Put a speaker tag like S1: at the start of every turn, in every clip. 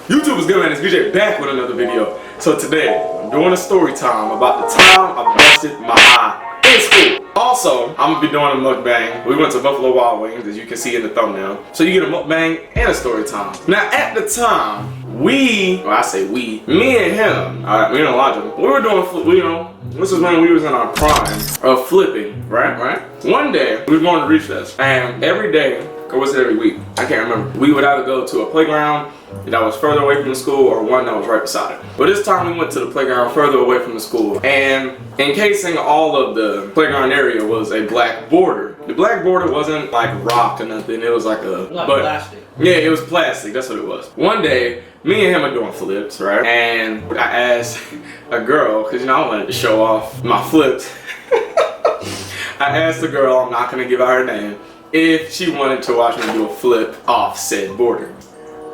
S1: YouTube is good, man. It's BJ back with another video. So today, I'm doing a story time about the time I busted my eye in school. Also, I'm gonna be doing a mukbang. We went to Buffalo Wild Wings, as you can see in the thumbnail. So you get a mukbang and a story time. Now at the time, me and him, me and Elijah, we were doing, this is when we was in our prime of flipping, right? One day, we were going to recess, and every day, or was it every week? I can't remember. We would either go to a playground that was further away from the school or one that was right beside it. But this time we went to the playground further away from the school, and encasing all of the playground area was a black border. The black border wasn't like rock or nothing, it was like
S2: plastic.
S1: Yeah, it was plastic, that's what it was. One day, me and him are doing flips, right? And I asked a girl, because I wanted to show off my flips. I asked the girl, I'm not gonna give out her name, if she wanted to watch me do a flip off said border.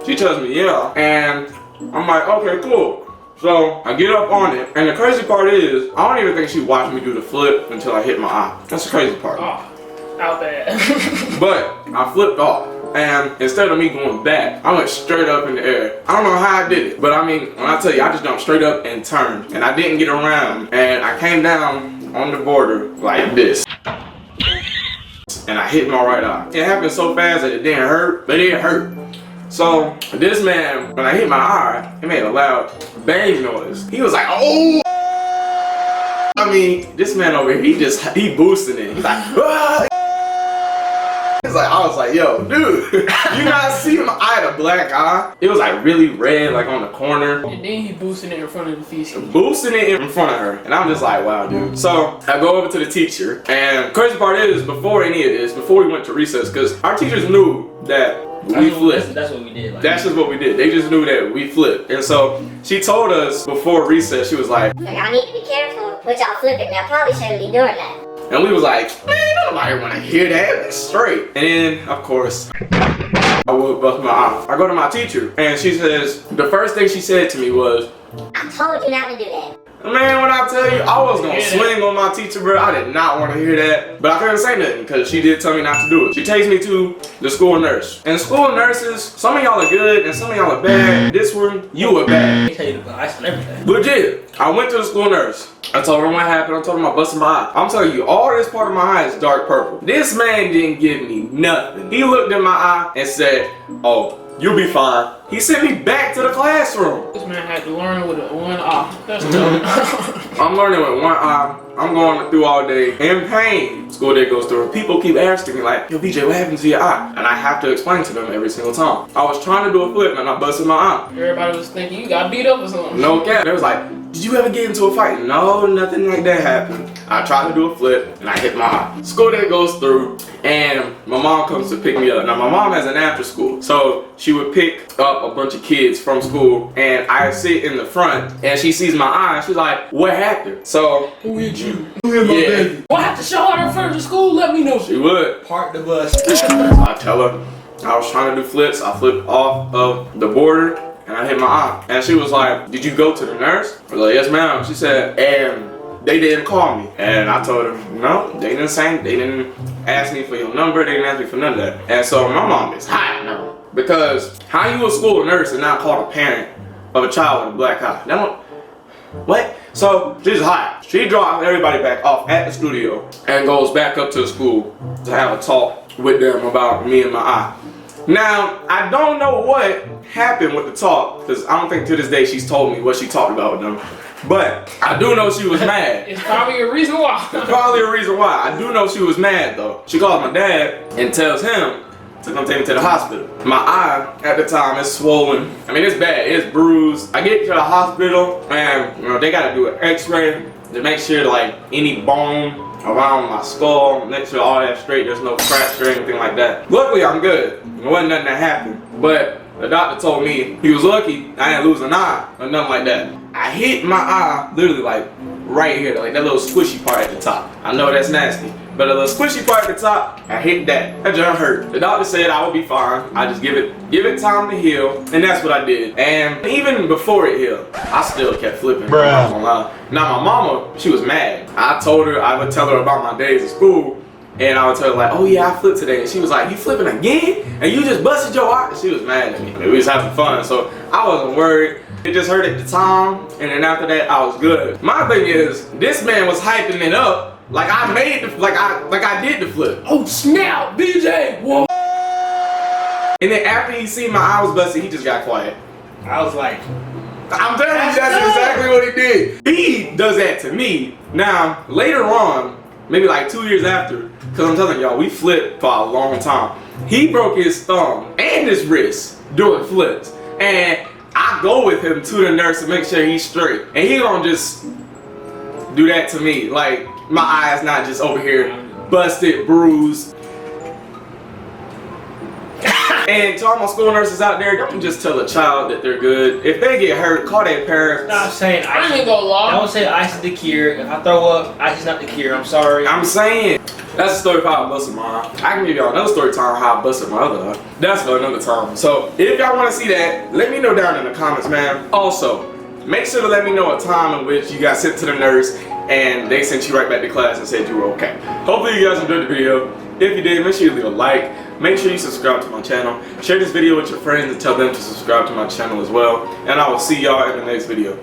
S1: She tells me yeah, and I'm like, okay, cool. So I get up on it, and the crazy part is, I don't even think she watched me do the flip until I hit my eye. That's the crazy part.
S2: Oh, out bad.
S1: But I flipped off, and instead of me going back, I went straight up in the air. I don't know how I did it, but I mean, when I tell you, I just jumped straight up and turned, and I didn't get around, and I came down on the border like this. And I hit my right eye. It happened so fast that it didn't hurt, but it hurt. So this man, when I hit my eye, it made a loud bang noise. He was like, oh! I mean, this man over here, he boosting it. He's like, ah! I was like, yo, dude, you not see my eye, the black eye? It was like really red, like on the corner.
S2: And then he boosting it in front of the feces.
S1: Boosting it in front of her. And I'm just like, wow, dude. So I go over to the teacher, and crazy part is, before any of this, before we went to recess, because our teachers knew that we flipped.
S2: That's what we did. Like,
S1: that's just what we did. They just knew that we flipped. And so she told us before recess, she was like,
S3: y'all need to be careful what y'all flipping. Y'all probably shouldn't be doing that.
S1: and we was like, man, nobody want to hear that. That's straight. And then, of course, I would bust my eye. I go to my teacher, and she says, the first thing she said to me was,
S3: I told you not to do that.
S1: man, when I tell you, I was gonna swing on my teacher, bro. I did not want to hear that. But I couldn't say nothing, because she did tell me not to do it. She takes me to the school nurse. And school nurses, some of y'all are good, and some of y'all are bad. This one, you were bad.
S2: they tell you to put ice on everything.
S1: Legit. I went to the school nurse. I told her what happened. I told her I busted my eye. I'm telling you, all this part of my eye is dark purple. This man didn't give me nothing. He looked in my eye and said, oh, you'll be fine. He sent me back to the classroom.
S2: This man had to learn with one eye. That's tough.
S1: I'm learning with one eye. I'm going through all day in pain. School day goes through. People keep asking me like, yo, BJ, what happened to your eye? And I have to explain to them every single time. I was trying to do a flip and I busted my eye.
S2: Everybody was thinking you got beat up or something.
S1: No cap. They was like, did you ever get into a fight? No, nothing like that happened. I tried to do a flip and I hit my eye. School day goes through and my mom comes to pick me up. Now my mom has an after school, so she would pick up a bunch of kids from school, and I sit in the front and she sees my eye and she's like, what happened? So
S2: Who hit you?
S1: who hit my baby?
S2: Well, I have to show her in front of the school. Let me know.
S1: She would.
S2: Park the bus.
S1: I tell her I was trying to do flips. I flipped off of the border and I hit my eye. And she was like, did you go to the nurse? I was like, yes ma'am. She said, and they didn't call me. And I told her, no, they didn't ask me for your number. They didn't ask me for none of that. And so my mom is hot now. Because how you a school nurse and not call a parent of a child with a black eye? That don't, what? So she's hot. She drops everybody back off at the studio and goes back up to the school to have a talk with them about me and my eye. Now, I don't know what happened with the talk, because I don't think to this day she's told me what she talked about with them. But I do know she was mad.
S2: It's probably a reason why.
S1: Probably a reason why. I do know she was mad though. She calls my dad and tells him to come take me to the hospital. My eye at the time is swollen. I mean, it's bad. It's bruised. I get to the hospital and they gotta do an x-ray to make sure like any bone around my skull, make sure all that's straight, there's no cracks or anything like that. Luckily, I'm good. There wasn't nothing that happened. But the doctor told me he was lucky I didn't lose an eye or nothing like that. I hit my eye literally like right here, like that little squishy part at the top. I know that's nasty, but the little squishy part at the top, I hit that. That just hurt. The doctor said I would be fine. I just give it time to heal, and that's what I did. And even before it healed, I still kept flipping. Bruh. Now my mama, she was mad. I would tell her about my days at school, And I would tell her like, oh yeah, I flipped today. And she was like, you flipping again? And you just busted your eye? She was mad at me. We was having fun, so I wasn't worried. It just hurt at the time, and then after that, I was good. My thing is, this man was hyping it up like I made the, like I did the flip.
S2: Oh snap, BJ! Whoa!
S1: And then after he seen my eye was busted, he just got quiet.
S2: I was like,
S1: I'm telling you, that's exactly what he did. He does that to me. Now, later on, maybe like 2 years after, because I'm telling y'all, we flipped for a long time. He broke his thumb and his wrist doing flips. And I go with him to the nurse to make sure he's straight. And he don't just do that to me. Like, my eye's not just over here busted, bruised. And to all my school nurses out there, don't just tell a child that they're good. If they get hurt, call their parents.
S4: Stop saying
S2: I
S4: ice.
S2: ain't gonna lie.
S4: Don't say ice is the cure. If I throw up, ice is not the cure. I'm sorry.
S1: I'm saying. That's the story of how I busted my eye. I can give y'all another story time how I busted my other eye. That's for another time. So if y'all want to see that, let me know down in the comments, man. Also, make sure to let me know a time in which you got sent to the nurse and they sent you right back to class and said you were okay. Hopefully you guys enjoyed the video. If you did, make sure you leave a like. Make sure you subscribe to my channel. Share this video with your friends and tell them to subscribe to my channel as well. And I will see y'all in the next video.